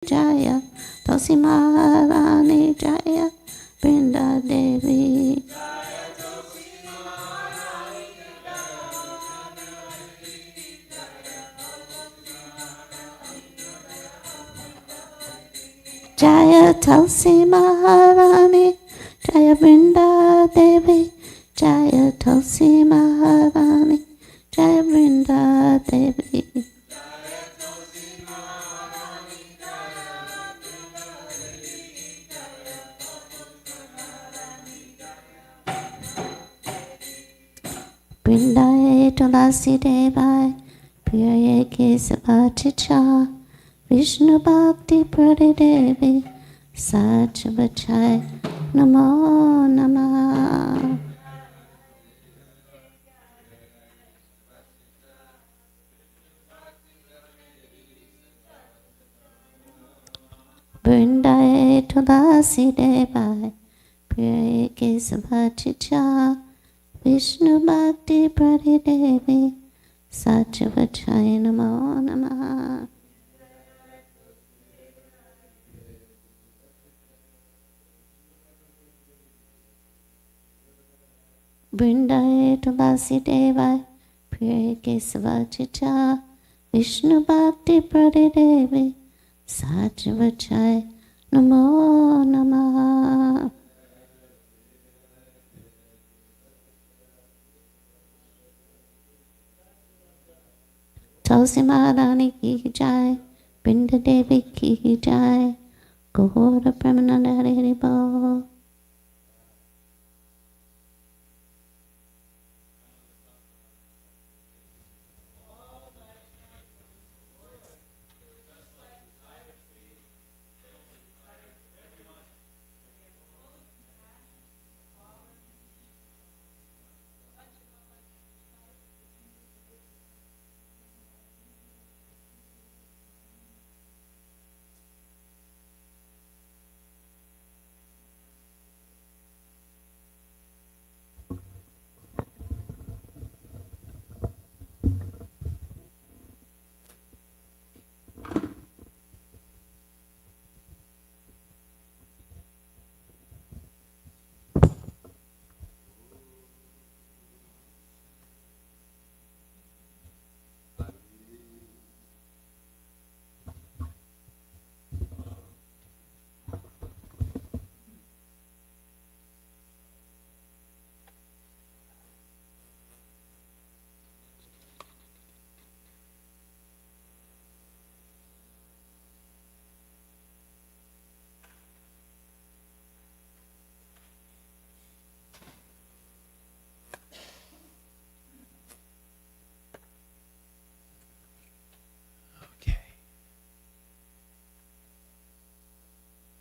Jaya, Tulsi Maharani Jaya, Brinda Devi. Jaya Tulsi Maharani, Jaya Brinda Devi, Jaya Tulsi Maharani, Jaya Brinda Devi. Brindaye Tulasi Devai, Priyaye Kesavaticha, Vishnu Bhakti Prade Devi, Satchavachai, Namo Namah. Brindaye Tulasi Devai, Priyaye Kesavaticha, Vishnu Bhakti Prade Devi, Satchavachai Namo Namah. Brindaye Tulasi Devai, Priyaye Kesavaticha, Vishnu Bhakti Prade Devi, Satchavachai Namo Namah. Tulsi Maharani ki jai, Brinda Devi ki jai, Goloka Premananda Hari Bo.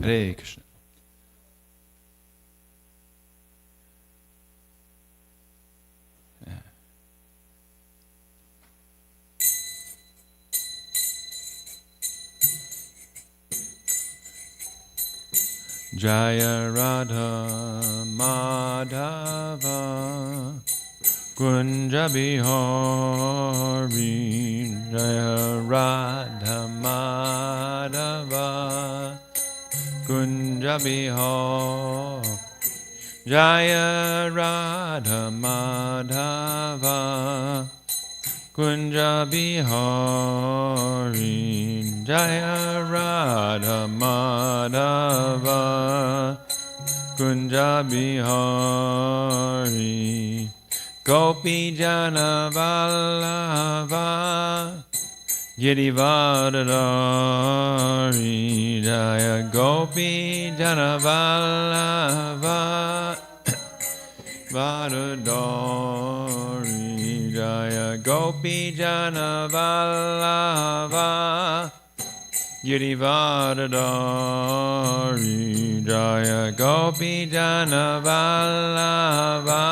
Hare Krishna. Jaya Radha Madhava Kunja Bihari Jaya Radha Madhava Kunja Bihari Jaya Radha Madhava Kunja Bihari Jaya Radha Madhava Kunja Bihari Gopi Jana Vallabha Girivardhari Jaya Gopi Jana Vallabha Vardhari Jaya Gopi Jana Vallabha Girivardhari Jaya Gopi Jana Vallabha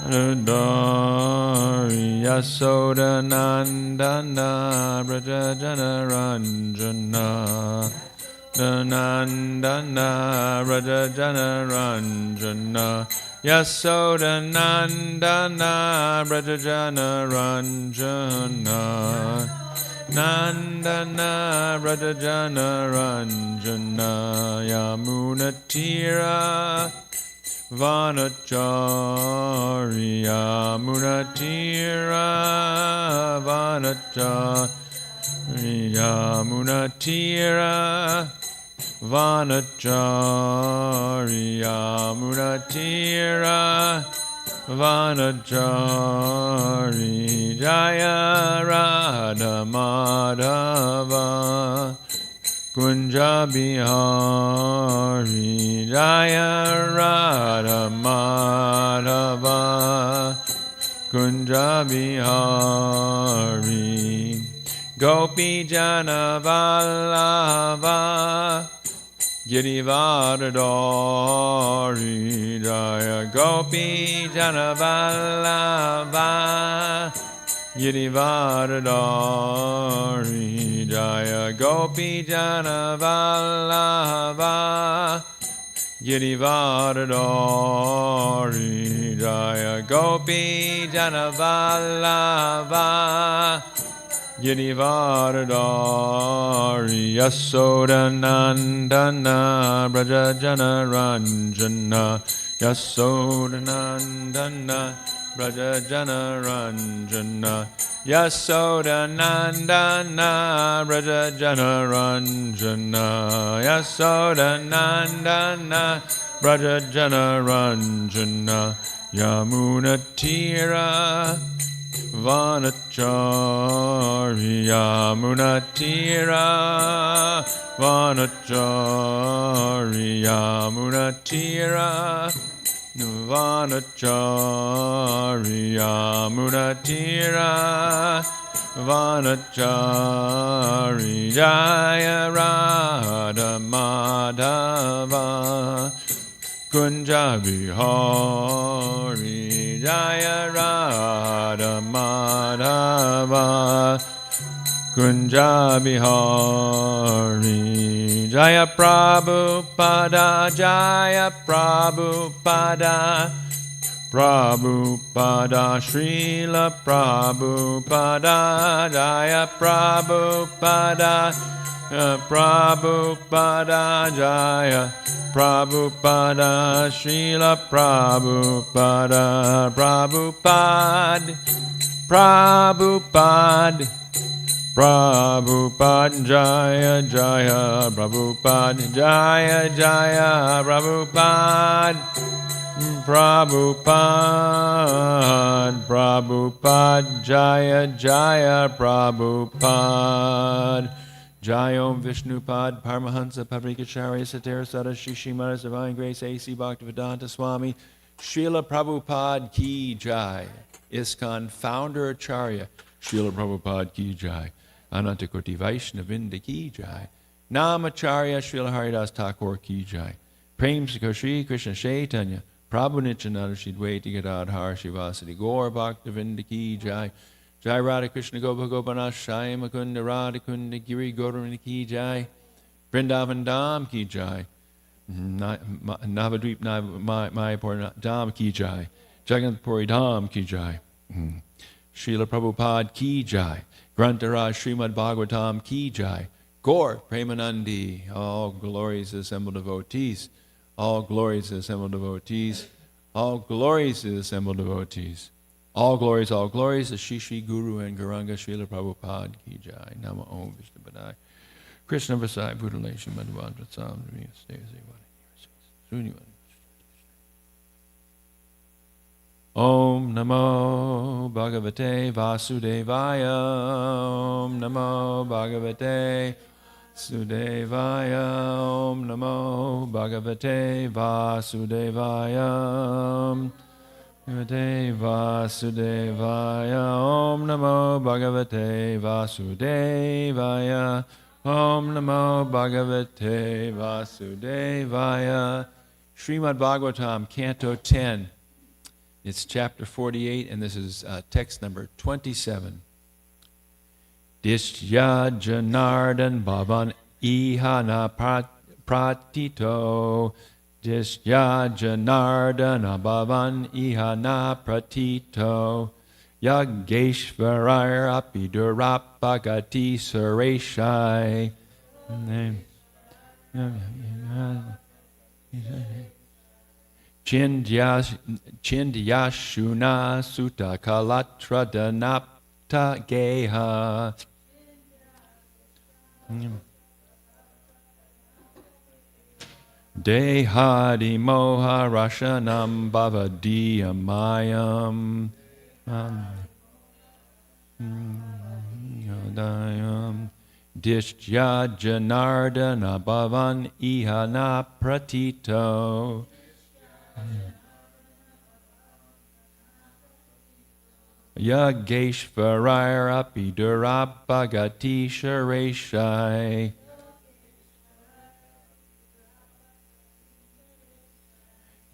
Vardhari Yasoda Nandana Braja Jana Ranjana Nandana Raja Jana Ranjana Yasoda Nandana Raja Jana Ranjana Nandana Rajajana Ranjana Yamunatira Vanachari Yamunatira Vanachari Yamunatira Vanachari Yamunatira Vanachari Jaya Radha Madhava Kunja Bihari Jaya Radha Madhava Kunja Bihari Gopi Jana Vallabha Girivardhari Jaya Gopi Jana Vallabha Girivardhari Jaya Gopi Jana Vallabha Girivardhari Jaya Gopi Jana Vallabha Girivardhari Yasodanandana Brajajana Ranjana Yasodanandana Brajajana Ranjana Yasodanandana Brajajana Ranjana Yasodanandana Brajajana Ranjana Yamunatira Vanachari Yamunatira Vanachari Yamunatira Vanachari Yamunatira Vanachari Jaya Radha Madhava Kunja Bihari Jaya Radha Madhava Kunja Bihari Jaya Prabhupada Jaya Prabhupada Prabhupada Srila Prabhupada Jaya Prabhupada Prabhupada Jaya Prabhupada Srila Prabhupada Prabhupada Prabhupada Prabhupada Jaya Jaya Prabhupada Jaya Jaya Prabhupada Prabhupada Prabhupada Jaya Jaya Prabhupada Jai Om Vishnupad Paramahansa Pavrikacharya Satara Sada Shishi Maharaj Divine Grace A.C. Bhaktivedanta Swami Srila Prabhupada Ki Jai ISKCON Founder Acharya Srila Prabhupada Ki Jai Anantakoti Vaishnavinda Ki Jai Namacharya Srila Haridas Thakur Ki Jai Prem Shri Krishna Chaitanya Prabhu Nityananda Shidwaiti Gadadhar Shivasati Gaur Bhaktivinda Ki Jai Jai Radha Krishna Gopa Gopanath Shai Makunda Radha Kunda Giri Gaurani Ki Jai Vrindavan Dham Ki Jai Navadvip Mayapur Dham Ki Jai Jagannath-puri Dham Ki Jai Srila Prabhupada Ki Jai Grantaraj Srimad Bhagavatam Ki Jai Gaur Premanandi all glories to the assembled devotees all glories to the assembled devotees all glories to the assembled devotees all glories to Shri Shri Guru and Gauranga Srila Prabhupada Ki Jai. Nama Om Vishnu Padai. Krishna Vasai Bhudalation Madhavad Vatsam Om Namo Bhagavate Vasudevaya. Om Namo Bhagavate Vasudevaya. Om Namo Bhagavate Vasudevaya. Bhagavate Vasudevaya. Om Namo Bhagavate Vasudevaya. Om Namo Bhagavate Vasudevaya. Srimad Bhagavatam, Canto 10. It's chapter 48, and this is text number 27. Dishya Janardan Bhavan Ihana Pratito. Dishya Janardana Bhavan Ihana Pratito Yageshvaraya api durapagati sureshai. Chindyashuna sutta kalatra danapta geha. Dehadi moha rashanam bhavadiyamayam. Dishtya janardana bhavan ihana pratito. Yageshvaraya api durabhagati shareshai.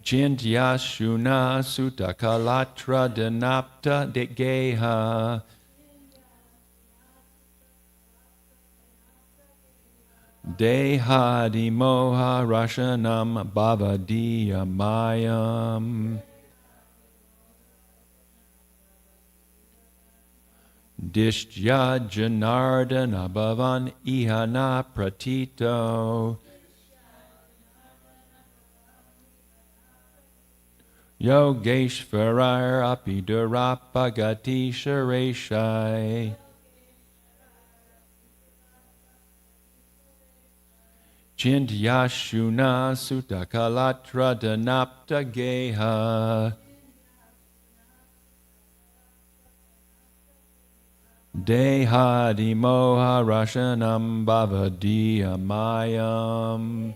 Jindyashuna sutta kalatra danapta geha. Dehadi moha rashanam bhavadiyamayam. Dishtya janardana bhavan ihana pratito. Yogeshvaraya api durapagati shareshai. Chindyashuna sutta kalatra danapta geha. Dehadi moha rashanam bhavadiyamayam.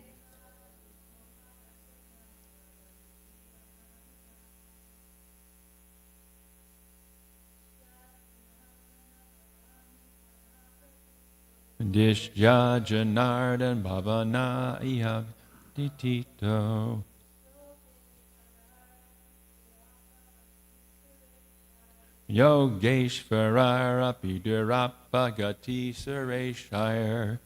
Dishya janardan bhavana iya titito. Yogeshvaraya api durapagati sureshire.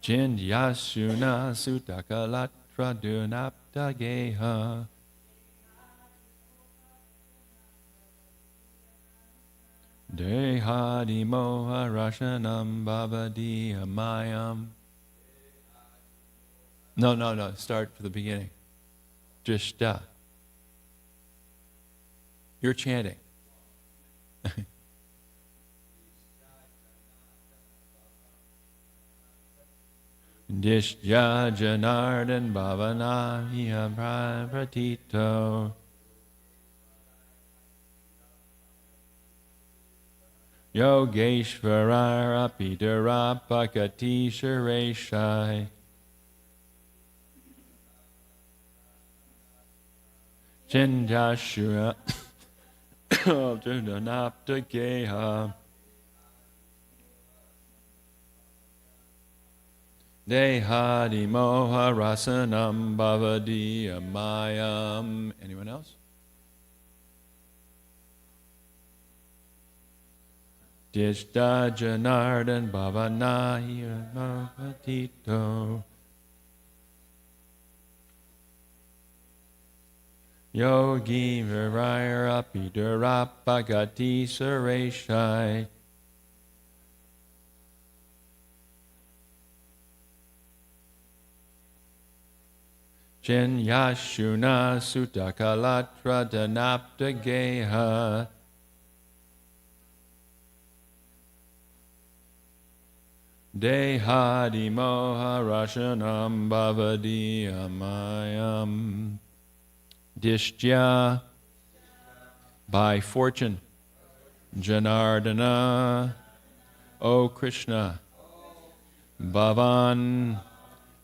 Chindyasuna sutta kalatra dunapta geha. Dehadi moha rashanam bhavadiyamayam. No. Start from the beginning. Just you're chanting. Dishya janardan bhavanahiya pratito. Yogeshvaraya api durapagati shareshai. Chindyashuna Janapta geha. Dehadi moha rasanam bhavadiyamayam. Anyone else? Dishta janardan bhavanaya bhavatito. Yogi viraya api durapagati sureshai. Jinyashuna sutta kalatra danapta geha. Dehadi moha rashanam bhavadiyamayam. Dishtya, by fortune. Janardana, O Krishna. Bhavan,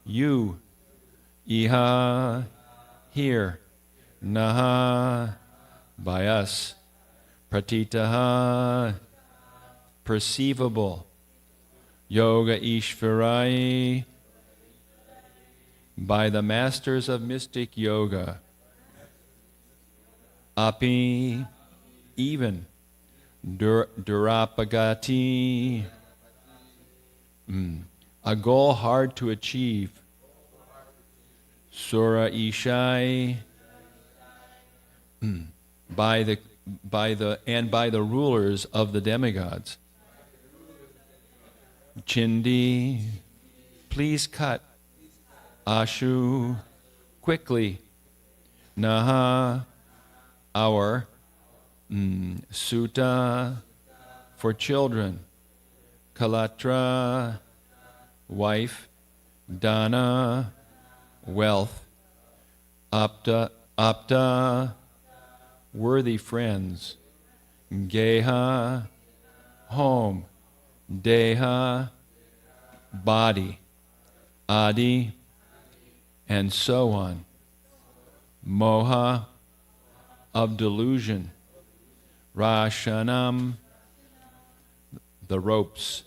you. Iha, here. Naha, by us. Pratitaha, perceivable. Yoga Ishvarai, by the masters of mystic yoga. Api, even. Durapagati, a goal hard to achieve. Sura Ishai, by the rulers of the demigods. Chindi, please cut. Ashu, quickly. Naha, our. Sutta, for children. Kalatra, wife. Dana, wealth. Apta, worthy friends. Geha, home. Deha, body. Adi, and so on. Moha, of delusion. Rashanam, the ropes.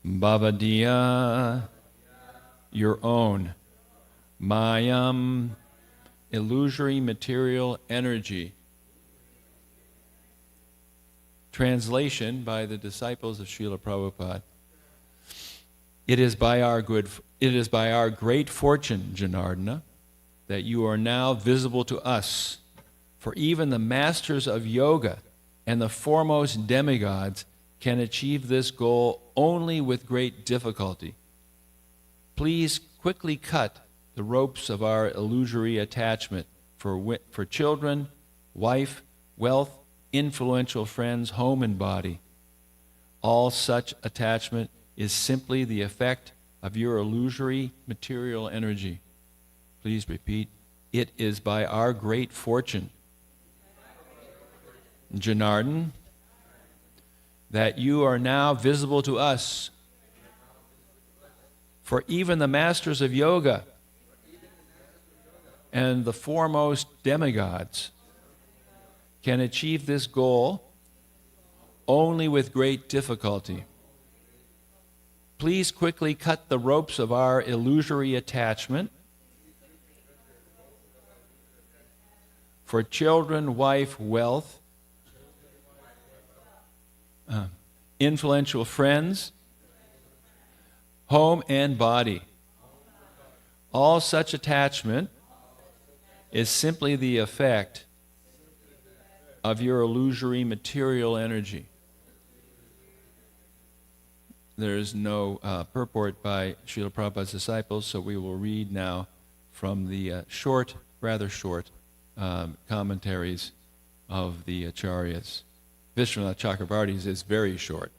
Bhavadiya, your own. Mayam, illusory material energy. Translation by the disciples of Srila Prabhupada. It is by our great fortune, Janardana, that you are now visible to us. For even the masters of yoga and the foremost demigods can achieve this goal only with great difficulty. Please quickly cut the ropes of our illusory attachment for children, wife, wealth, influential friends, home and body. All such attachment is simply the effect of your illusory material energy. Please repeat. It is by our great fortune, Janardana, that you are now visible to us. For even the masters of yoga and the foremost demigods can achieve this goal only with great difficulty. Please quickly cut the ropes of our illusory attachment for children, wife, wealth, influential friends, home and body. All such attachment is simply the effect of your illusory material energy. There is no purport by Srila Prabhupada's disciples, so we will read now from the rather short commentaries of the Acharyas. Vishwanath Chakravarti's is very short.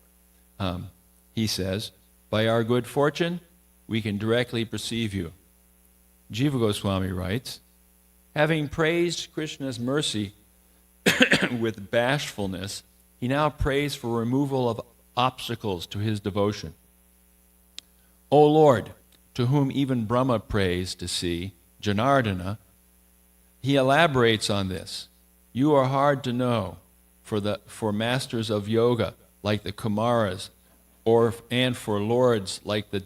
He says, by our good fortune, we can directly perceive you. Jiva Goswami writes, having praised Krishna's mercy with bashfulness, he now prays for removal of obstacles to his devotion. O Lord, to whom even Brahma prays to see, Janardana, he elaborates on this. You are hard to know for masters of yoga like the Kumaras, and for lords like the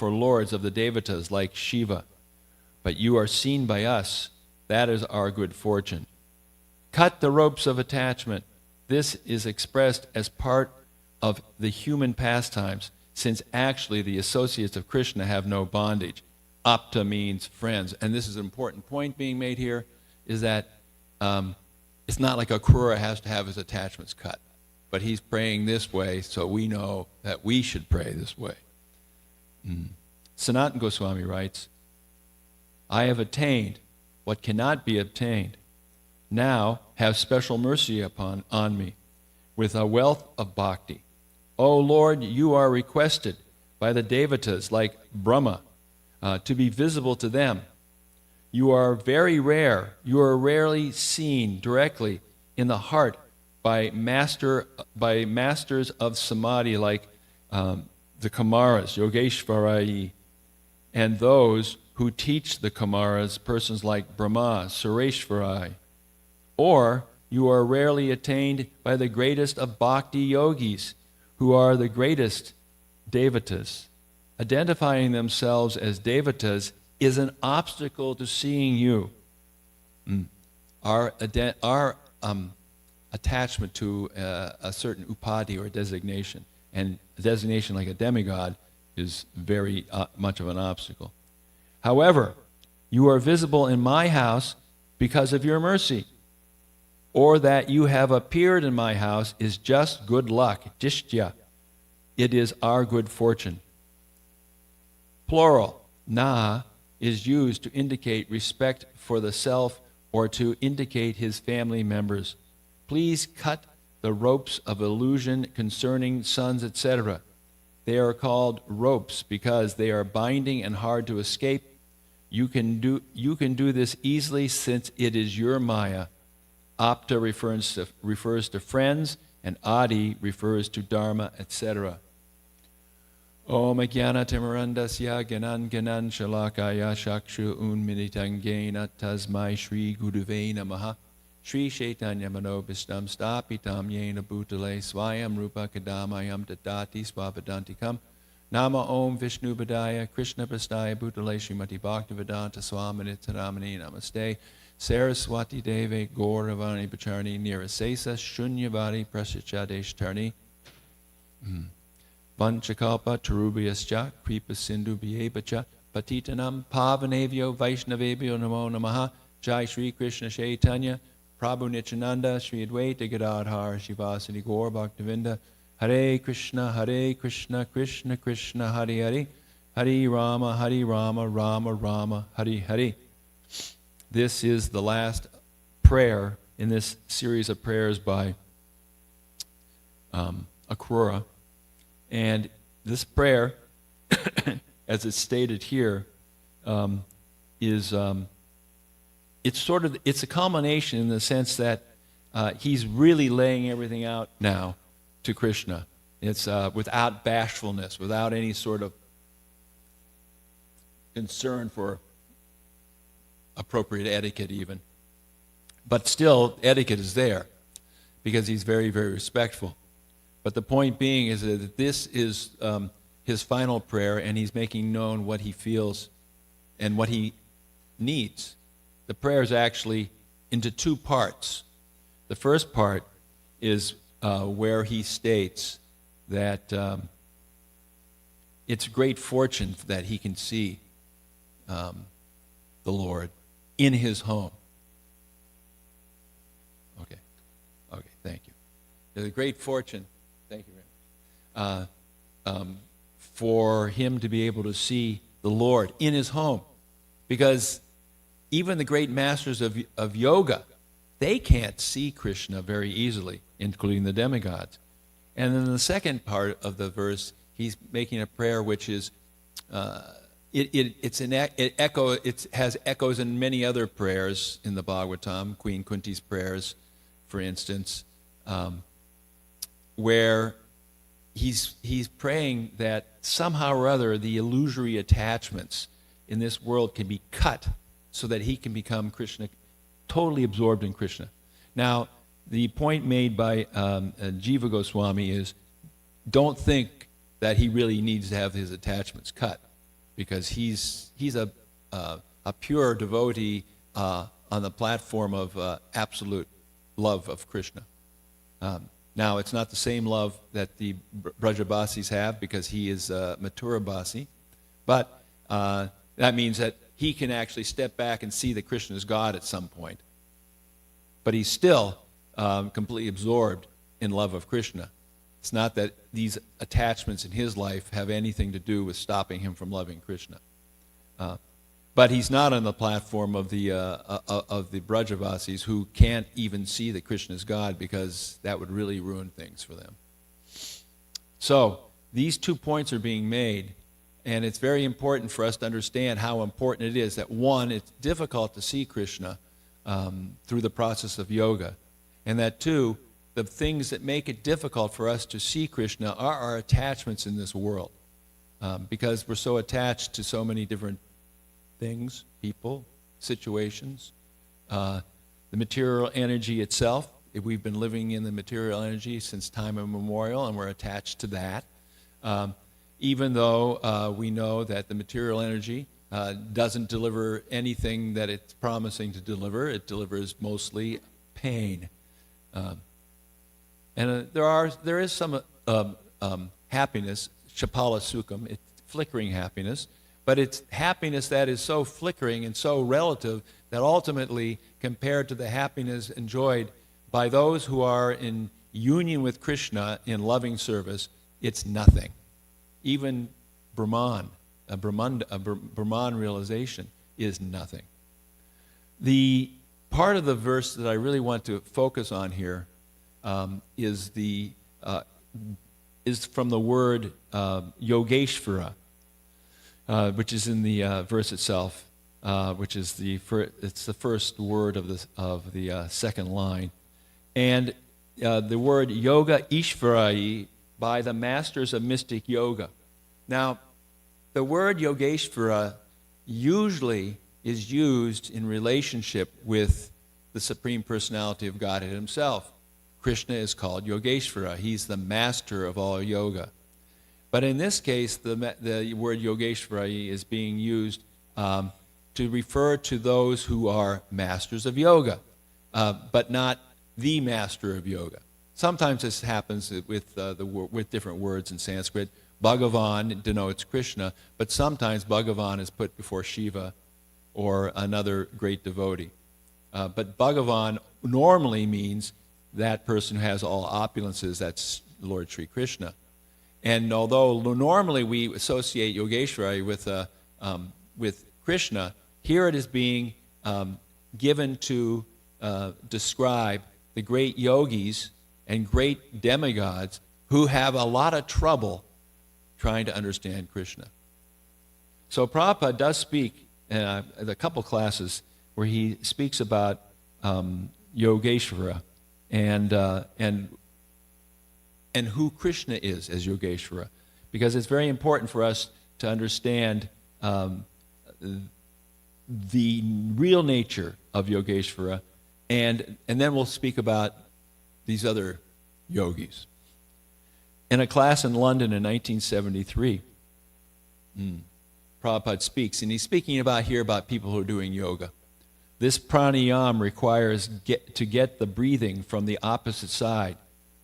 lords of the Devatas like Shiva. But you are seen by us. That is our good fortune. Cut the ropes of attachment. This is expressed as part of the human pastimes, since actually the associates of Krishna have no bondage. Apta means friends. And this is an important point being made here, is that it's not like a Akrura has to have his attachments cut. But he's praying this way, so we know that we should pray this way. Sanatana Goswami writes, I have attained what cannot be obtained. Now have special mercy on me with a wealth of bhakti. O Lord, you are requested by the Devatas like Brahma to be visible to them. You are very rare. You are rarely seen directly in the heart by masters of samadhi like the Kumaras, Yogeshvarai, and those who teach the Kumaras, persons like Brahma, Sureshvarai. Or you are rarely attained by the greatest of bhakti yogis, who are the greatest devatas. Identifying themselves as devatas is an obstacle to seeing you. Our attachment to a certain upadhi or designation, and a designation like a demigod is very much of an obstacle. However, you are visible in my house because of your mercy. Or that you have appeared in my house is just good luck, jishtya. It is our good fortune. Plural, na, is used to indicate respect for the self or to indicate his family members. Please cut the ropes of illusion concerning sons, etc. They are called ropes because they are binding and hard to escape. You can do this easily since it is your Maya. Apta refers to friends, and Adi refers to Dharma, etc. Om Jnana Timarandasya Gyanan Gyanan Shalakaya Shakshu Unmilitangena Tasmai Shri Guruve Namaha Shri Chaitanya Manobhistam Stapitam Yena Bhutale Swayam Rupa Kadamayam Dadati Swapadantikam Nama Om Vishnu Badaya Krishna Pastaya Bhutale Srimati Bhaktivedanta Swaminitaramani Namaste Saraswati Deve Gauravani Pacharni Nirasesa Shunyavadi Prasachadeshtarni Vanchakalpa Tarubhyascha Kripa Sindhu Bhyevacha Patitanam Pavanevyo Vaishnavebhyo Namo Namaha Jai Shri Krishna Chaitanya Prabhu Nityananda Shri Advaita Gadadhar Shivasati Gaur Bhaktivinda Hare Krishna Krishna Krishna Hare Hare Hare Rama Rama Rama Hare Hare. This is the last prayer in this series of prayers by Akrura. And this prayer, as it's stated here, is it's a culmination in the sense that he's really laying everything out now to Krishna. It's without bashfulness, without any sort of concern for appropriate etiquette even. But still, etiquette is there because he's very, very respectful. But the point being is that this is his final prayer, and he's making known what he feels and what he needs. The prayer is actually into two parts. The first part is where he states that it's great fortune that he can see the Lord in his home. Okay, thank you. There's a great fortune. Thank you very much. For him to be able to see the Lord in his home. Because even the great masters of yoga, they can't see Krishna very easily, including the demigods. And then the second part of the verse, he's making a prayer which is, it has echoes in many other prayers in the Bhagavatam, Queen Kunti's prayers, for instance, where he's praying that somehow or other the illusory attachments in this world can be cut so that he can become Krishna, totally absorbed in Krishna. Now, the point made by Jiva Goswami is, don't think that he really needs to have his attachments cut, because he's a pure devotee on the platform of absolute love of Krishna. Now, it's not the same love that the Brajabasis have, because he is Mathurabasi, but that means that he can actually step back and see that Krishna is God at some point. But he's still completely absorbed in love of Krishna. It's not that these attachments in his life have anything to do with stopping him from loving Krishna. But he's not on the platform of the Brajavasis, who can't even see that Krishna is God, because that would really ruin things for them. So these 2 points are being made, and it's very important for us to understand how important it is that, one, it's difficult to see Krishna through the process of yoga, and that, two, the things that make it difficult for us to see Krishna are our attachments in this world, because we're so attached to so many different things, people, situations, the material energy itself. We've been living in the material energy since time immemorial, and we're attached to that. Even though we know that the material energy doesn't deliver anything that it's promising to deliver, it delivers mostly pain. And there is some happiness, Chapala Sukham, it's flickering happiness, but it's happiness that is so flickering and so relative that ultimately compared to the happiness enjoyed by those who are in union with Krishna in loving service, it's nothing. Even Brahman realization is nothing. The part of the verse that I really want to focus on here is from the word Yogeshvara, which is in the verse itself, which is the first word of the second line, and the word Yoga Ishvarai, by the masters of mystic yoga. Now, the word Yogeshvara usually is used in relationship with the Supreme Personality of Godhead himself. Krishna is called Yogeshvara. He's the master of all yoga. But in this case, the word Yogeshvara is being used to refer to those who are masters of yoga, but not the master of yoga. Sometimes this happens with different words in Sanskrit. Bhagavan denotes Krishna, but sometimes Bhagavan is put before Shiva or another great devotee. But Bhagavan normally means that person who has all opulences, that's Lord Sri Krishna. And although normally we associate Yogeshvara with Krishna, here it is being given to describe the great yogis and great demigods who have a lot of trouble trying to understand Krishna. So Prabhupada does speak in a couple classes where he speaks about Yogeshvara and who Krishna is as Yogeshvara, because it's very important for us to understand the real nature of Yogeshvara, and then we'll speak about these other yogis. In a class in London in 1973, Prabhupada speaks, and he's speaking about people who are doing yoga. This pranayama requires to get the breathing from the opposite side.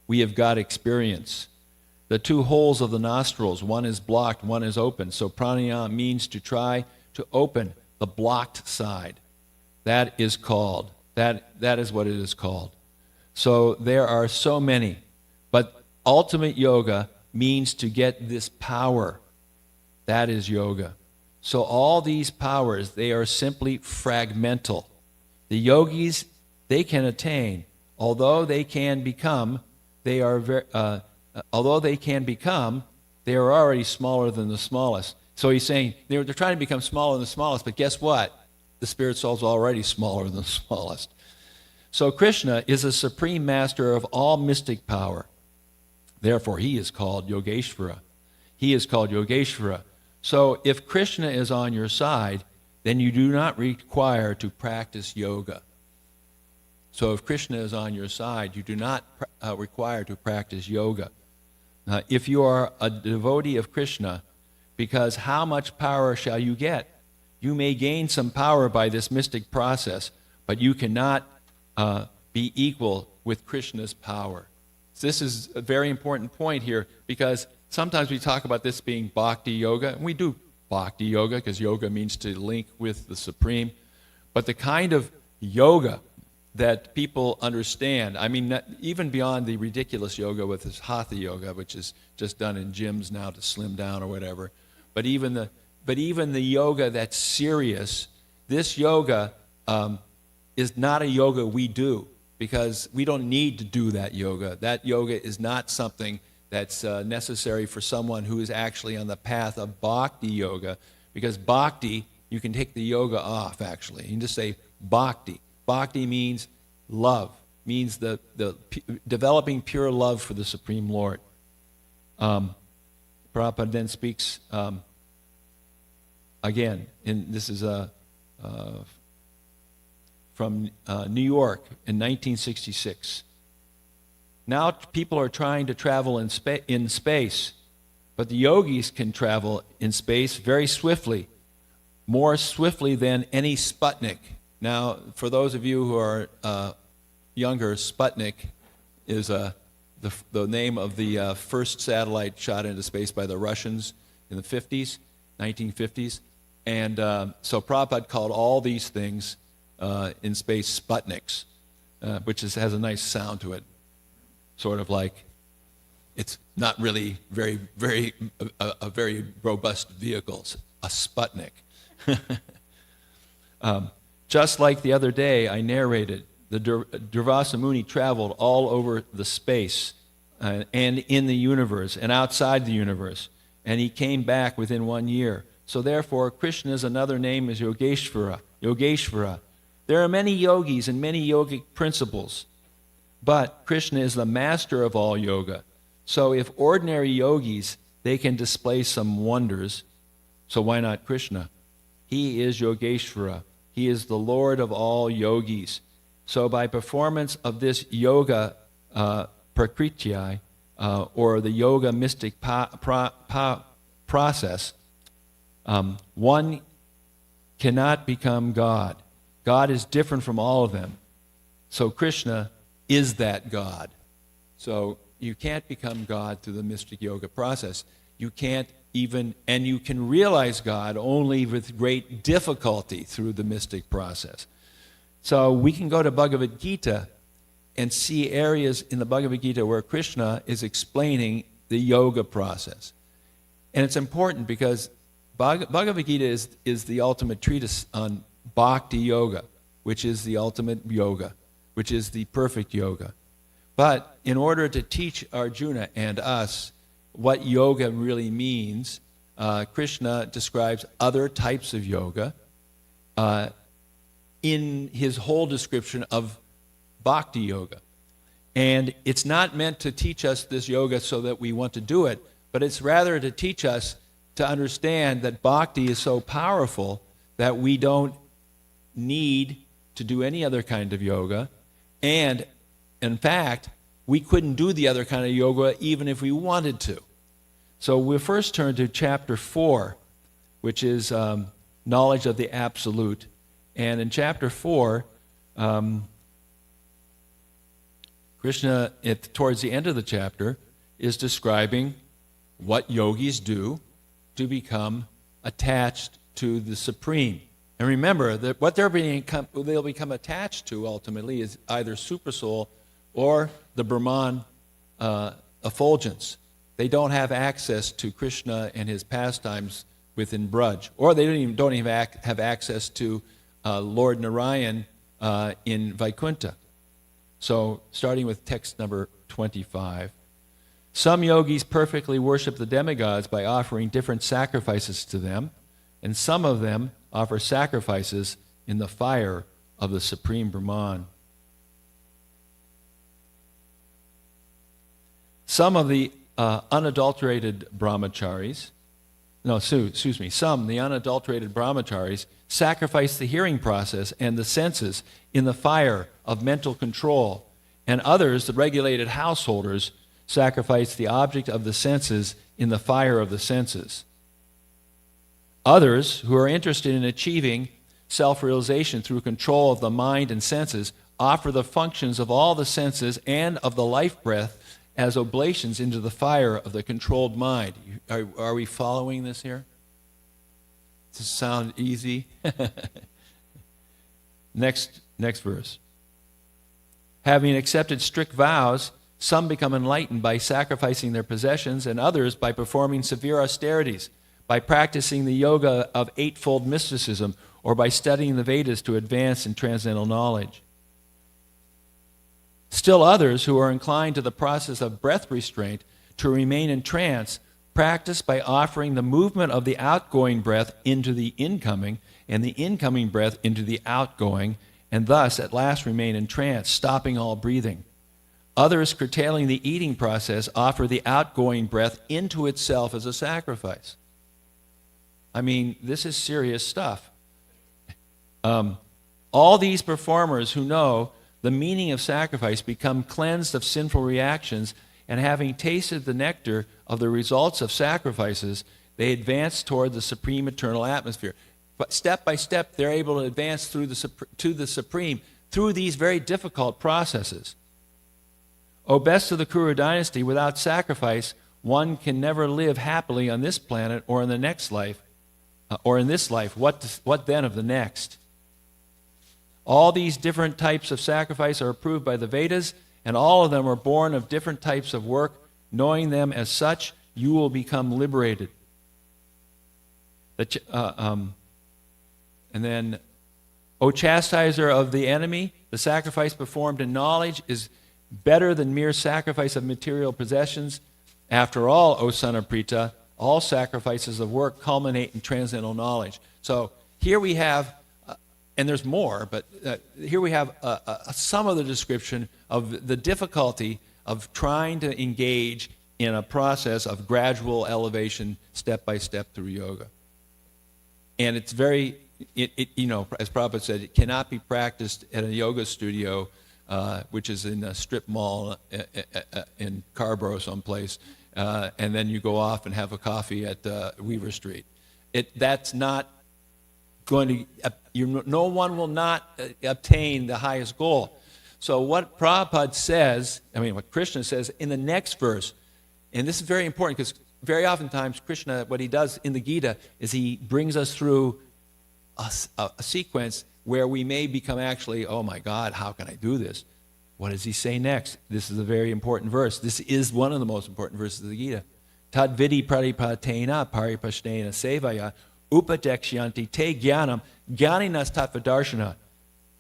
We have got experience. The two holes of the nostrils, one is blocked, one is open. So pranayama means to try to open the blocked side. That is what it is called. So there are so many. But ultimate yoga means to get this power. That is yoga. So all these powers, they are simply fragmental. The yogis, they can attain, although they can become, they are already smaller than the smallest. So he's saying they're trying to become smaller than the smallest, but guess what? The spirit soul's already smaller than the smallest. So Krishna is a supreme master of all mystic power. Therefore, he is called Yogeshvara. He is called Yogeshvara. So if Krishna is on your side, then you do not require to practice yoga. So if Krishna is on your side, you do not require to practice yoga. If you are a devotee of Krishna, because how much power shall you get? You may gain some power by this mystic process, but you cannot be equal with Krishna's power. So this is a very important point here, because sometimes we talk about this being bhakti yoga, and we do bhakti yoga because yoga means to link with the Supreme. But the kind of yoga that people understand, I mean, even beyond the ridiculous yoga with this hatha yoga, which is just done in gyms now to slim down or whatever, but even the yoga that's serious, this yoga is not a yoga we do, because we don't need to do that yoga. That yoga is not something that's necessary for someone who is actually on the path of bhakti yoga, because bhakti, you can take the yoga off, actually. You can just say bhakti. Bhakti means love, means the developing pure love for the Supreme Lord. Prabhupada then speaks again, and this is from New York in 1966. Now people are trying to travel in space, but the yogis can travel in space very swiftly, more swiftly than any Sputnik. Now, for those of you who are younger, Sputnik is the name of the first satellite shot into space by the Russians in the 1950s. And so Prabhupada called all these things in space Sputniks, which has a nice sound to it, sort of like it's not really a very robust vehicle, a Sputnik. Just like the other day I narrated, the Durvasa Muni traveled all over the space and in the universe and outside the universe, and he came back within 1 year. So therefore, Krishna's another name is Yogeshvara. Yogeshvara. There are many yogis and many yogic principles, but Krishna is the master of all yoga. So if ordinary yogis, they can display some wonders, so why not Krishna? He is Yogeshvara. He is the Lord of all yogis. So by performance of this yoga prakritya, or the yoga mystic process, one cannot become God. God is different from all of them. So Krishna is that God. So you can't become God through the mystic yoga process. You can't even, and you can realize God only with great difficulty through the mystic process. So we can go to Bhagavad Gita and see areas in the Bhagavad Gita where Krishna is explaining the yoga process. And it's important because Bhagavad Gita is the ultimate treatise on bhakti yoga, which is the ultimate yoga, which is the perfect yoga. But in order to teach Arjuna and us what yoga really means, Krishna describes other types of yoga in his whole description of bhakti yoga. And it's not meant to teach us this yoga so that we want to do it, but it's rather to teach us to understand that bhakti is so powerful that we don't need to do any other kind of yoga. And in fact, we couldn't do the other kind of yoga even if we wanted to. So we'll first turn to chapter 4, which is knowledge of the absolute. And in chapter 4, Krishna, towards the end of the chapter, is describing what yogis do to become attached to the Supreme. And remember that what they'll become attached to ultimately is either Supersoul or the Brahman effulgence. They don't have access to Krishna and his pastimes within Braj, or they don't even have access to Lord Narayan in Vaikuntha. So, starting with text number 25. Some yogis perfectly worship the demigods by offering different sacrifices to them, and some of them offer sacrifices in the fire of the Supreme Brahman. Some of the unadulterated brahmacharis, some, the unadulterated brahmacharis, sacrifice the hearing process and the senses in the fire of mental control, and others, the regulated householders, sacrifice the object of the senses in the fire of the senses. Others, who are interested in achieving self-realization through control of the mind and senses, offer the functions of all the senses and of the life breath as oblations into the fire of the controlled mind. Are we following this here? Does this sound easy? Next verse. Having accepted strict vows, some become enlightened by sacrificing their possessions, and others by performing severe austerities, by practicing the yoga of eightfold mysticism, or by studying the Vedas to advance in transcendental knowledge. Still others, who are inclined to the process of breath restraint to remain in trance, practice by offering the movement of the outgoing breath into the incoming, and the incoming breath into the outgoing, and thus at last remain in trance, stopping all breathing. Others, curtailing the eating process, offer the outgoing breath into itself as a sacrifice. I mean, this is serious stuff. All these performers who know the meaning of sacrifice become cleansed of sinful reactions, and having tasted the nectar of the results of sacrifices, they advance toward the supreme eternal atmosphere. But step by step, they're able to advance to the Supreme through these very difficult processes. O best of the Kuru dynasty, without sacrifice, one can never live happily on this planet or in the next life, or in this life. What then of the next? All these different types of sacrifice are approved by the Vedas, and all of them are born of different types of work. Knowing them as such, you will become liberated. And then, O chastiser of the enemy, the sacrifice performed in knowledge is better than mere sacrifice of material possessions. After all, O son of Prita, all sacrifices of work culminate in transcendental knowledge. So here we have, and there's more, but here we have some of the description of the difficulty of trying to engage in a process of gradual elevation, step by step through yoga. And it's very, you know, as Prabhupada said, it cannot be practiced at a yoga studio, which is in a strip mall in Scarborough someplace, and then you go off and have a coffee at Weaver Street. That's not going to, no one will not obtain the highest goal. So what Prabhupada says, what Krishna says in the next verse, and this is very important because very oftentimes Krishna, what he does in the Gita is he brings us through a sequence where we may become actually, oh my God, how can I do this? What does he say next? This is a very important verse. This is one of the most important verses of the Gita. Tad vidi pradipatena paripashnena sevaya upadekshanti te jnanam jnaninas tattvadarshana.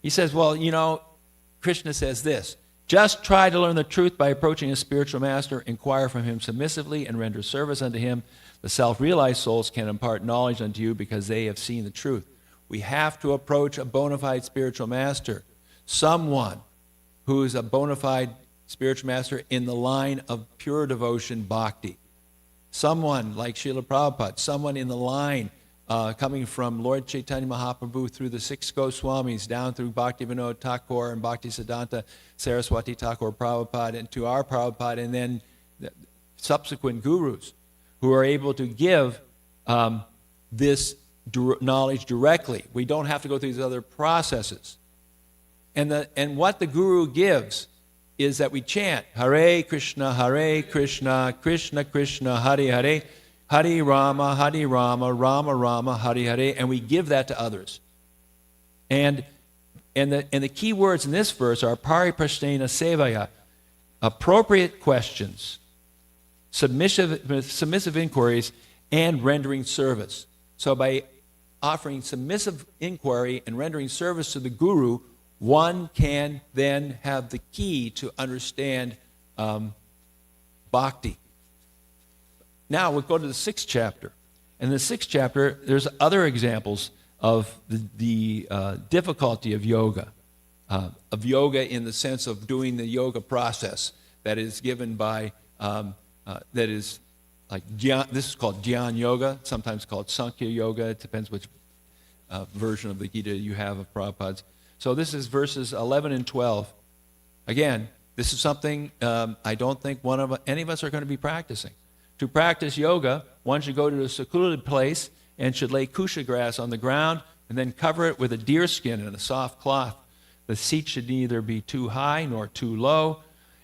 He says, well, you know, Krishna says this, just try to learn the truth by approaching a spiritual master, inquire from him submissively, and render service unto him. The self-realized souls can impart knowledge unto you because they have seen the truth. We have to approach a bona fide spiritual master, someone who is a bona fide spiritual master in the line of pure devotion bhakti. Someone like Srila Prabhupada, someone in the line coming from Lord Chaitanya Mahaprabhu through the 6 Goswamis, down through Bhaktivinoda Thakur and Bhaktisiddhanta Saraswati Thakur Prabhupada, and to our Prabhupada, and then the subsequent gurus who are able to give this knowledge directly. We don't have to go through these other processes. And what the guru gives is that we chant Hare Krishna, Krishna Krishna, Hare Hare, Hare Rama, Rama Rama, Hare Hare, and we give that to others. And the key words in this verse are Pariprashnena Sevaya, appropriate questions, submissive inquiries, and rendering service. So by offering submissive inquiry and rendering service to the guru, one can then have the key to understand bhakti. Now we'll go to the 6th chapter. In the 6th chapter, there's other examples of the difficulty of yoga in the sense of doing the yoga process that is given by, that is like, this is called Dhyan Yoga, sometimes called Sankhya Yoga. It depends which version of the Gita you have of Prabhupada's. So this is verses 11 and 12. Again, this is something I don't think any of us are going to be practicing. To practice yoga, one should go to a secluded place and should lay kusha grass on the ground and then cover it with a deer skin and a soft cloth. The seat should neither be too high nor too low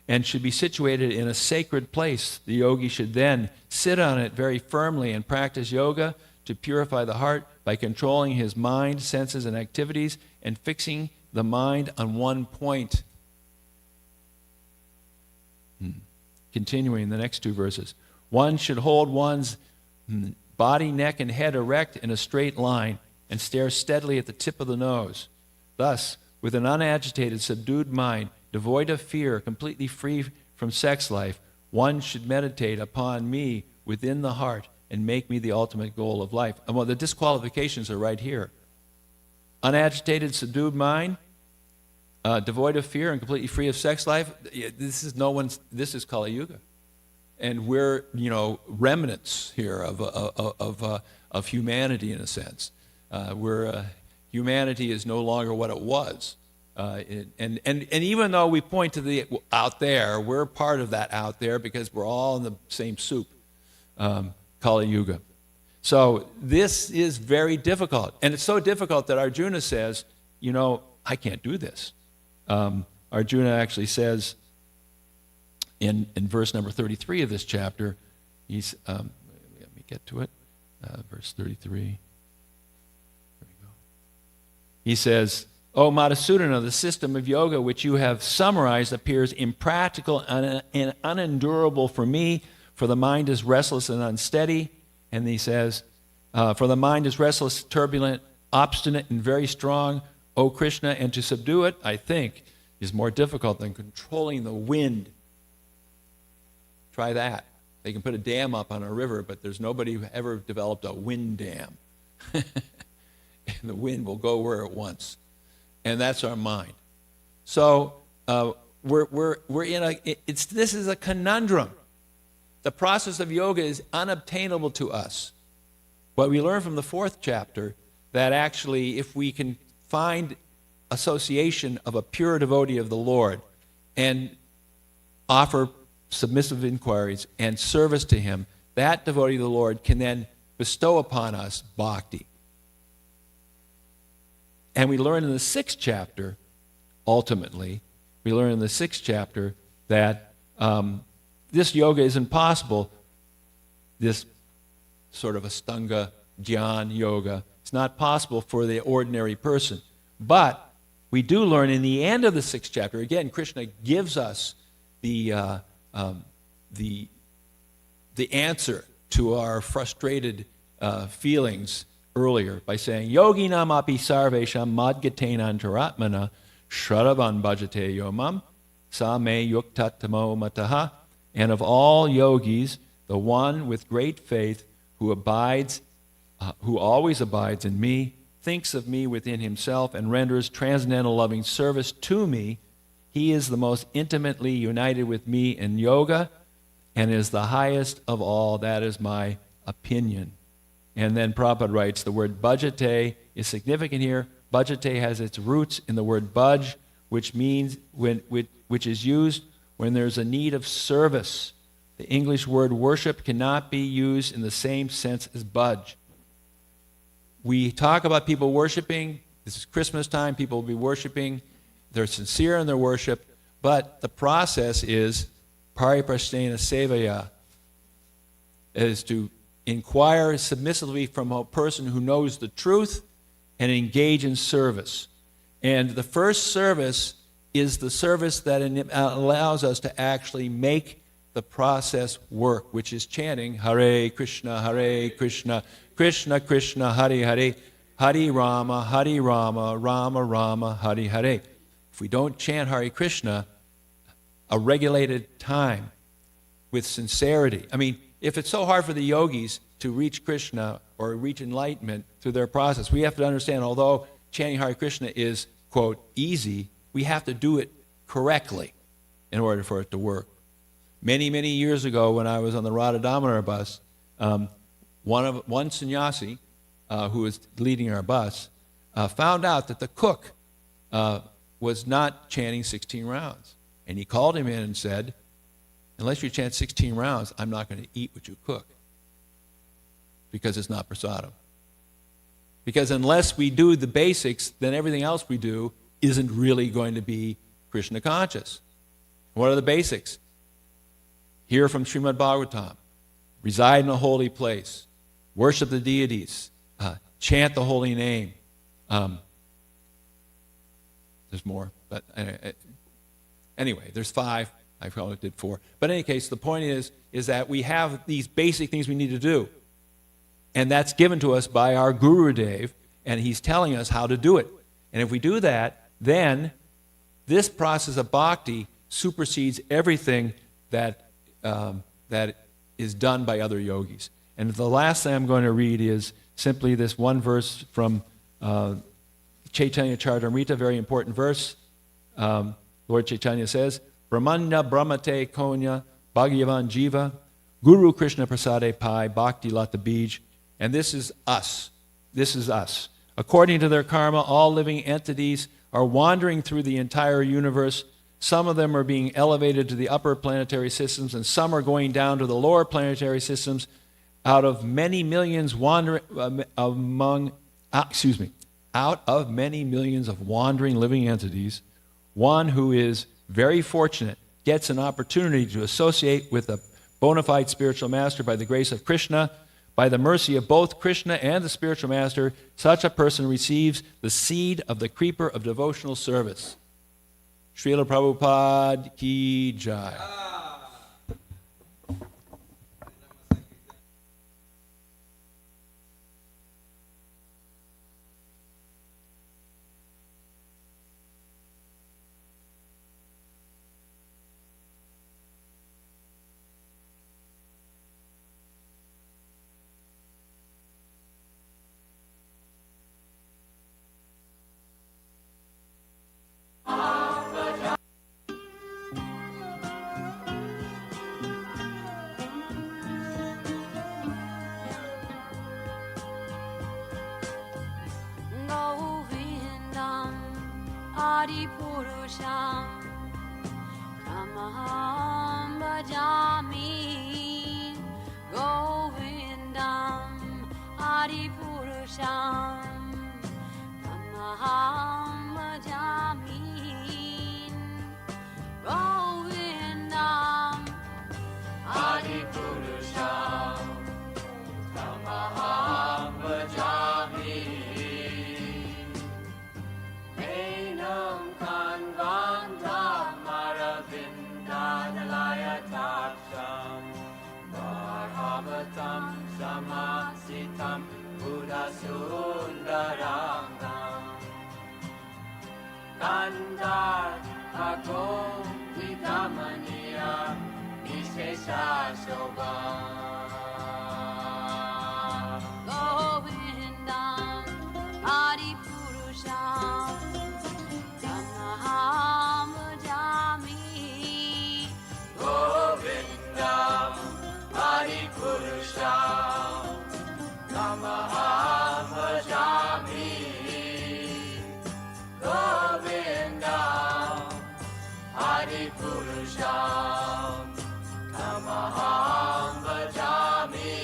and should be situated in a sacred place. The yogi should then sit on it very firmly and practice yoga to purify the heart by controlling his mind, senses, and activities and fixing the mind on one point. Continuing the next 2 verses. One should hold one's body, neck, and head erect in a straight line and stare steadily at the tip of the nose. Thus, with an unagitated, subdued mind, devoid of fear, completely free from sex life, one should meditate upon me within the heart and make me the ultimate goal of life. And well, the disqualifications are right here. Unagitated, subdued mind, devoid of fear and completely free of sex life. This is Kali Yuga. And we're, remnants here of humanity in a sense. Humanity is no longer what it was. And even though we point to the out there, we're part of that out there because we're all in the same soup, Kali Yuga. So this is very difficult. And it's so difficult that Arjuna says, I can't do this. Arjuna actually says, in verse number 33 of this chapter, he's, let me get to it, verse 33. There we go. He says, O Madhusudana, the system of yoga which you have summarized appears impractical and unendurable for me, for the mind is restless and unsteady. And he says, for the mind is restless, turbulent, obstinate, and very strong, O Krishna, and to subdue it, I think, is more difficult than controlling the wind. Try that. They can put a dam up on a river, but there's nobody who ever developed a wind dam. And the wind will go where it wants. And that's our mind. So we're in this is a conundrum. The process of yoga is unobtainable to us. But we learn from the 4th chapter that actually if we can find association of a pure devotee of the Lord and offer submissive inquiries and service to him, that devotee of the Lord can then bestow upon us bhakti. And we learn in the 6th chapter, ultimately, we learn in the 6th chapter that this yoga is impossible, this sort of Astanga Dhyan yoga. It's not possible for the ordinary person. But we do learn in the end of the 6th chapter, again, Krishna gives us the answer to our frustrated feelings earlier by saying, Yoginam api sarvesham madgatein antaratmana shradavan bhajate yomam sa me yuktatamo mataha. And of all yogis, the one with great faith who always abides in me, thinks of me within himself, and renders transcendental loving service to me, he is the most intimately united with me in yoga and is the highest of all. That is my opinion. And then Prabhupada writes, the word bhajate is significant here. Bhajate has its roots in the word bhaj, which means which is used when there's a need of service. The English word worship cannot be used in the same sense as bhaj. We talk about people worshiping. This is Christmas time. People will be worshiping. They're sincere in their worship. But the process is pariprasthena sevaya, is to inquire submissively from a person who knows the truth and engage in service. And the first service is the service that allows us to actually make the process work, which is chanting Hare Krishna, Krishna Krishna, Hare Hare, Hare Rama, Rama Rama, Hare Hare. If we don't chant Hare Krishna a regulated time with sincerity, I mean, if it's so hard for the yogis to reach Krishna or reach enlightenment through their process, we have to understand, although chanting Hare Krishna is, quote, easy, we have to do it correctly in order for it to work. Many, many years ago when I was on the Radha Damodar bus, one sannyasi who was leading our bus found out that the cook was not chanting 16 rounds. And he called him in and said, unless you chant 16 rounds, I'm not going to eat what you cook, because it's not prasadam. Because unless we do the basics, then everything else we do isn't really going to be Krishna conscious. What are the basics? Hear from Srimad Bhagavatam, reside in a holy place, worship the deities, chant the holy name. There's more, but anyway, there's 5. I probably did 4. But in any case, the point is that we have these basic things we need to do. And that's given to us by our Gurudev, and he's telling us how to do it. And if we do that, then this process of bhakti supersedes everything that is done by other yogis. And the last thing I'm going to read is simply this one verse from Chaitanya Charitamrita, very important verse. Lord Chaitanya says, Brahmanya Brahmate Konya Bhagavan Jiva Guru Krishna Prasade Pai Bhakti Lata Bij. And this is us. This is us. According to their karma, all living entities are wandering through the entire universe. Some of them are being elevated to the upper planetary systems, and some are going down to the lower planetary systems. Out of many millions wandering out of many millions of wandering living entities, one who is very fortunate gets an opportunity to associate with a bona fide spiritual master by the grace of Krishna. By the mercy of both Krishna and the spiritual master, such a person receives the seed of the creeper of devotional service. Srila Prabhupada ki jai. Govindam Adipurusham Tamaham Bhajami. Govindam Adipurusham Tamaham Bhajami. Govindam Adipurusham Tamaham Bhajami. Enam Kanvantam Aravindanalayatacham Varhavatam Samasitam Buddhasundarangam Kandar Agom Vidamaniya Vishesha Shobha. Govindam Adipurusham Tamaham Bhajami. Govindam Adipurusham Tamaham Bhajami. Govindam Adipurusham Tamaham Bhajami.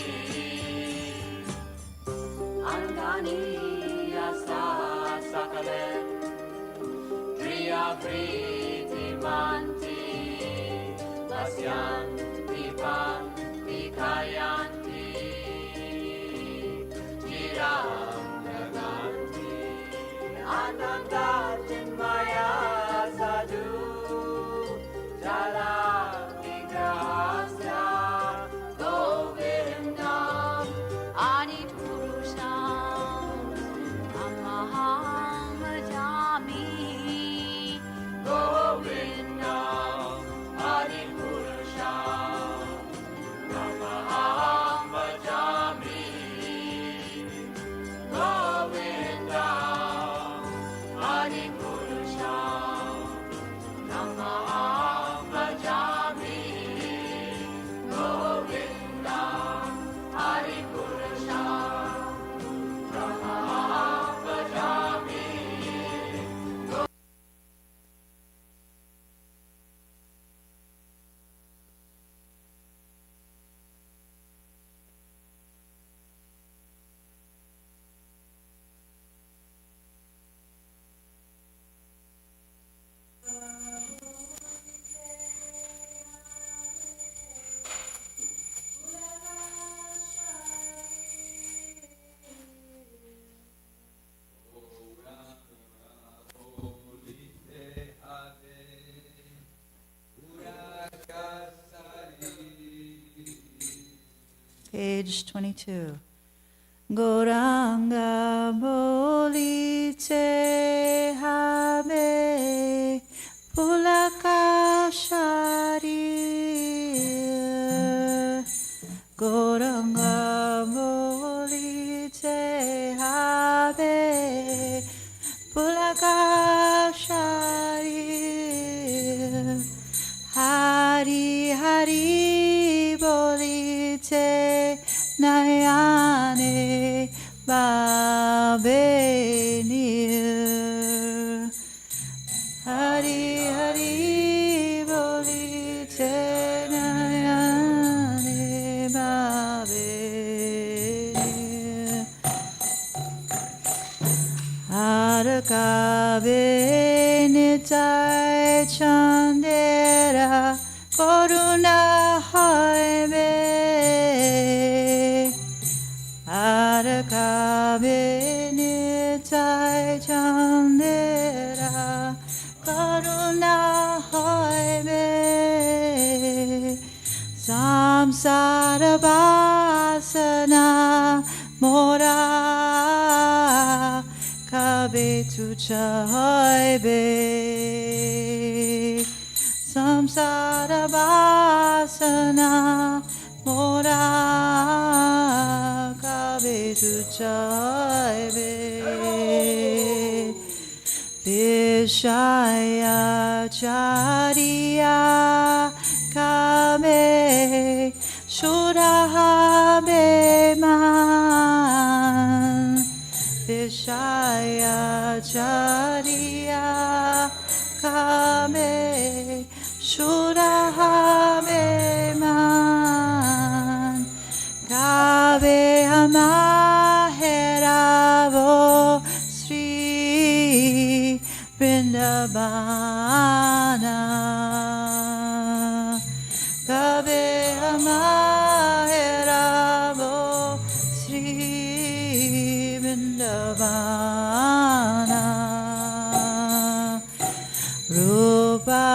Angani Asa Sakalen Priya Priti Manti Lasyan Dipan Dikayanti Jiram Naganti Ananda Chinmaya Sadhu Jala Vigrahasya Govindam Adipurusham Tamaham Bhajami. Govindam Adipurusham Tamaham Bhajami. Govindam Adipurusham Tamaham Bhajami. Govindam Adipurusham Tamaham Bhajami. Page 22. Goranga bolite habe pulakashari. Goranga bolite habe pulakashari. Hari Hari bolite Nayane Babenir. Hari Hari bolite Nayane Babenir. Arakabe Nitai Chandera Koruna Haibe jai be samsara vasana mora kabe tu jai be Vishaya Chariya Kame Shurahabe Man Vishaya Chariya Kame Shurahabe Man Kabe Amaheravo Sri Vrindavana Kabe Amaheravo Sri Vrindavana Rupa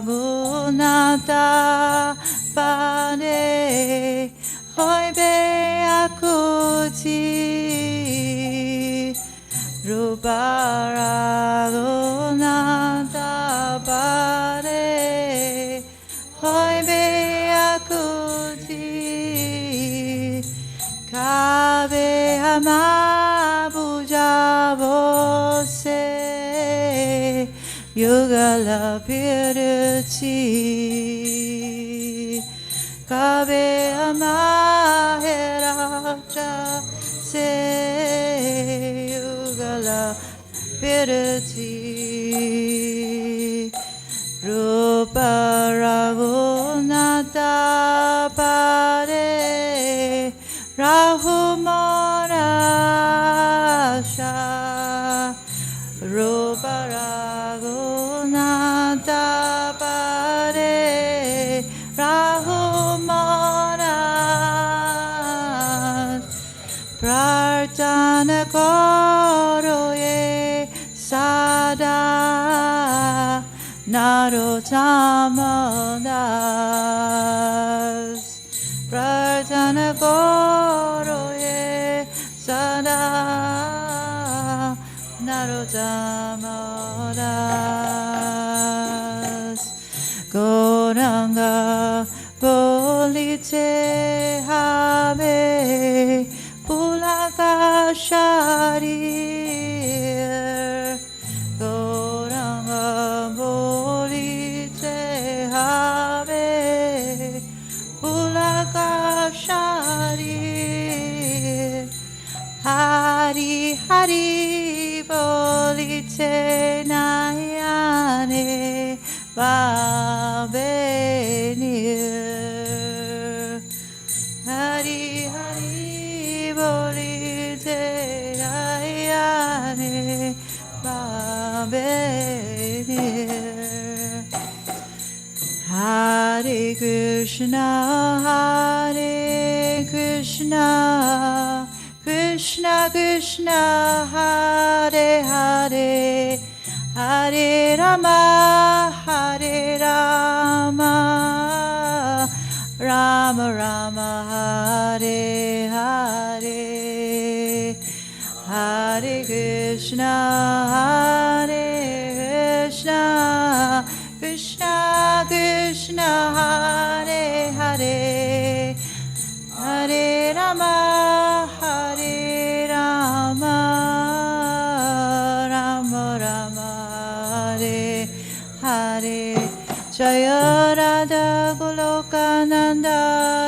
Raghunatha Pane Hoibe Akuti Rupa Raghunatha Pane Hoibe Akuti Kabe Hamabuja Vose Yugala Pirti Kabe Amaheraja Se Yugala Pirti Rupa Raghunatha Pare Rahumorasha Rupa Raghunatha Pare Rahumorasha Prarthana karo ye sada Narottamadas Prarthana karo ye sada Narottamadas Goranga bolite habe Pulaka sharir Goranga bolite habe Pulaka sharir Hari Hari bolite nayane babenir Hari Hari bolite nayane babenir Hare Krishna Krishna Krishna Hare Hare Hare Rama Rama Rama Hare Hare Hare Krishna Krishna Krishna Hare Hare Hare Rama Rama Rama Hare Hare Jaya Radha Goloka Nanda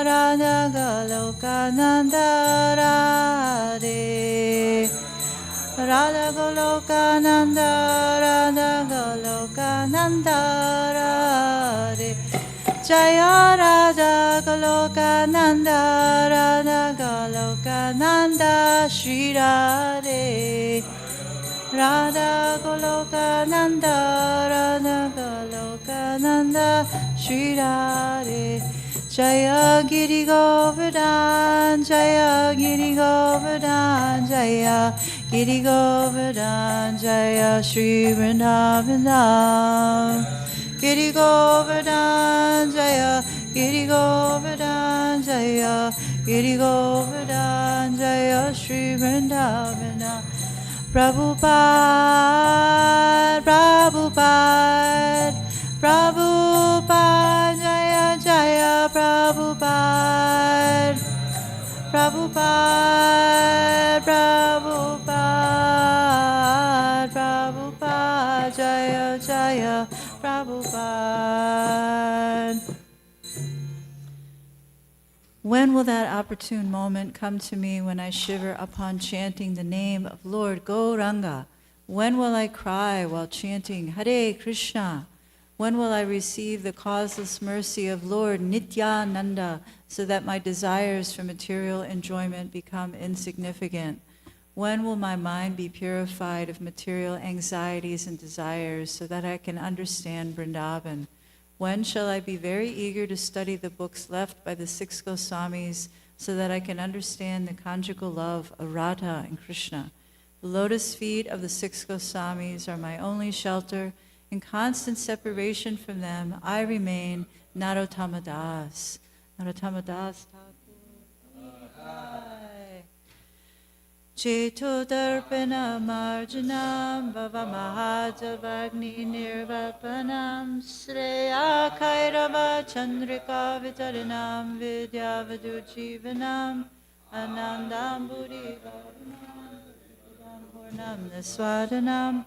Radha Goloka Nanda Radhe Radha Goloka Nanda Radha Goloka Nanda Radhe Jaya Radha Goloka Nanda Radha Goloka Nanda Shri Radhe Radha Goloka Nanda Radha Goloka Nanda Shri Radhe Jaya Giri Govardhan Jaya Giri Govardhan Jaya Giri Govardhan Jaya Shri Vrindavan Giri Govardhan Jaya Giri Govardhan Jaya Giri Govardhan Jaya Shri Vrindavan Prabhupada, Prabhupada, Prabhupada, Jaya Jaya Prabhupada, Prabhupada, Prabhupada, Prabhupada, Jaya Jaya Prabhupada. When will that opportune moment come to me when I shiver upon chanting the name of Lord Gauranga? When will I cry while chanting Hare Krishna? When will I receive the causeless mercy of Lord Nityananda so that my desires for material enjoyment become insignificant? When will my mind be purified of material anxieties and desires so that I can understand Vrindavan? When shall I be very eager to study the books left by the 6 Goswamis so that I can understand the conjugal love of Radha and Krishna? The lotus feet of the 6 Goswamis are my only shelter. In constant separation from them, I remain Narottama Das. Narottama Das Thakur. Cheto darpana marjanam bhava mahajavagni nirvapanam sreya kairava chandrika vitaranam vidyavadujivanam anandam buddhi purnam niswadanam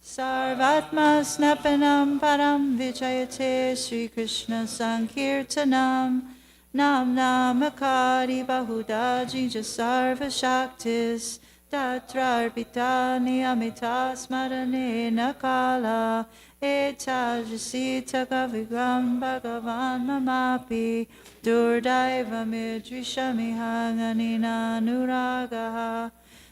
sarvatma snapanam param vichayate Sri Krishna Sankirtanam Nam namakari bahuda jija sarva shaktis tatrarpita niyamita smarane nakala etajasita kavigram bhagavan mamapi durdaiva midrishamihang nuragaha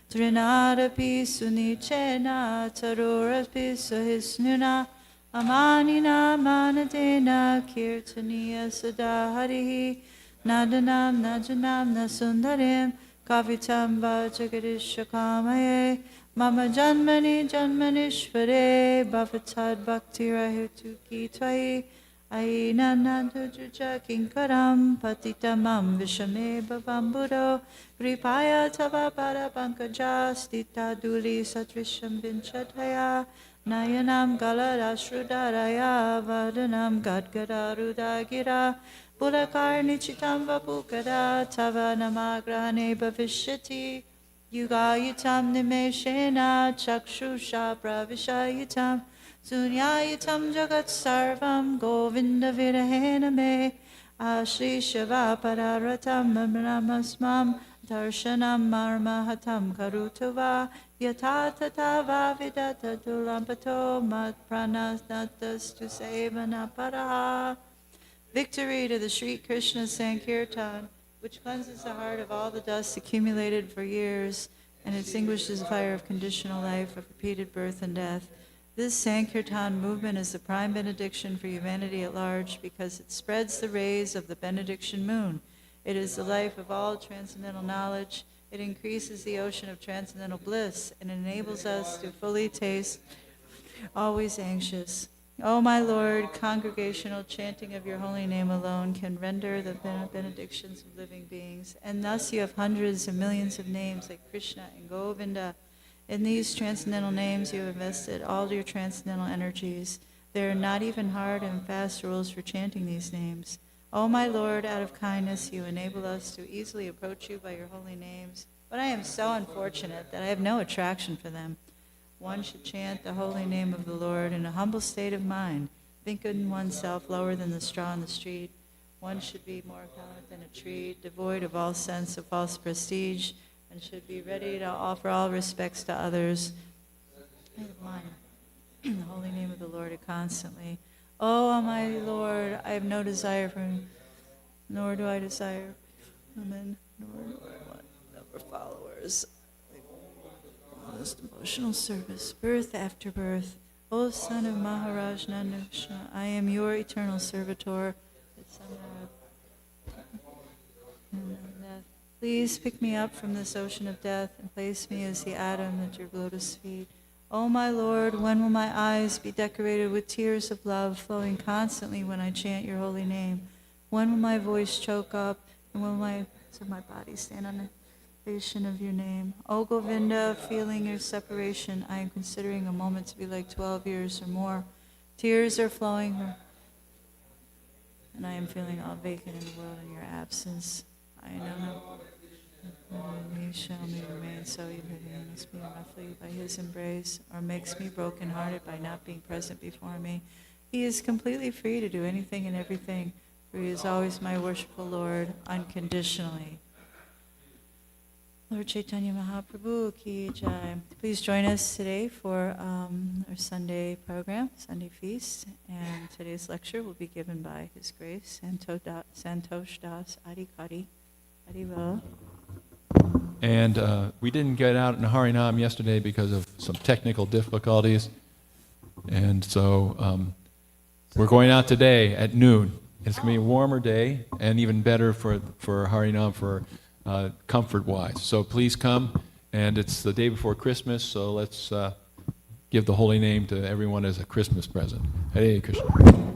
trinadapi sunichena tarurapi sahisnuna amanina manadena kirtaniya sadaharihi nadanam najanam nasundarim kavitam vajagadishakamaye mama janmani janmanishvare bhavatad bhaktirahetu ki tvai aina nandujuja kinkaram patitamam vishame bhavambudo gripaya tava para pankajastita duli satrisham vinchadhaya Nayanam galadashrudaraya vadanam gadgadarudagira Bulakarnichitam vapukada tava namagrahane bhavishyati Yugayitam nimeshena chakshusha pravishayitam Sunyayitam jagat sarvam govinda virahena me Ashri shiva pararatam namasmam Darshanam marmahatam karutava yatata vavidata dulampato mat pranasnatas sevana paraha. Victory to the Sri Krishna Sankirtan, which cleanses the heart of all the dust accumulated for years and extinguishes the fire of conditional life of repeated birth and death. This Sankirtan movement is the prime benediction for humanity at large because it spreads the rays of the benediction moon. It is the life of all transcendental knowledge. It increases the ocean of transcendental bliss and enables us to fully taste, always anxious. O my Lord, congregational chanting of your holy name alone can render the benedictions of living beings. And thus you have hundreds of millions of names like Krishna and Govinda. In these transcendental names you have invested all your transcendental energies. There are not even hard and fast rules for chanting these names. O my Lord, out of kindness you enable us to easily approach you by your holy names, but I am so unfortunate that I have no attraction for them. One should chant the holy name of the Lord in a humble state of mind, thinking oneself lower than the straw in the street. One should be more tolerant than a tree, devoid of all sense of false prestige, and should be ready to offer all respects to others. I have mine. The holy name of the Lord constantly. O Almighty Lord, I have no desire for him, nor do I desire women, nor do I want number followers. This devotional service, birth after birth. O Son of Maharaj Nanda, I am your eternal servitor. Please pick me up from this ocean of death and place me as the atom at your lotus feet. O my Lord, when will my eyes be decorated with tears of love flowing constantly when I chant your holy name? When will my voice choke up and will my body stand on contemplation of your name. O Govinda, feeling your separation, I am considering a moment to be like 12 years or more. Tears are flowing, and I am feeling all vacant in the world in your absence. I know me shall me remain so even he makes me roughly by his embrace, or makes me brokenhearted by not being present before me. He is completely free to do anything and everything, for he is always my worshipful Lord, unconditionally. Lord Chaitanya Mahaprabhu Ki Jai. Please join us today for our Sunday program, Sunday feast, and today's lecture will be given by His Grace Santosh Das Adhikari. Haribo. And we didn't get out in Harinam yesterday because of some technical difficulties. And so we're going out today at noon. It's going to be a warmer day and even better for Harinam for comfort-wise. So please come. And it's the day before Christmas, so let's give the holy name to everyone as a Christmas present. Hare Krishna.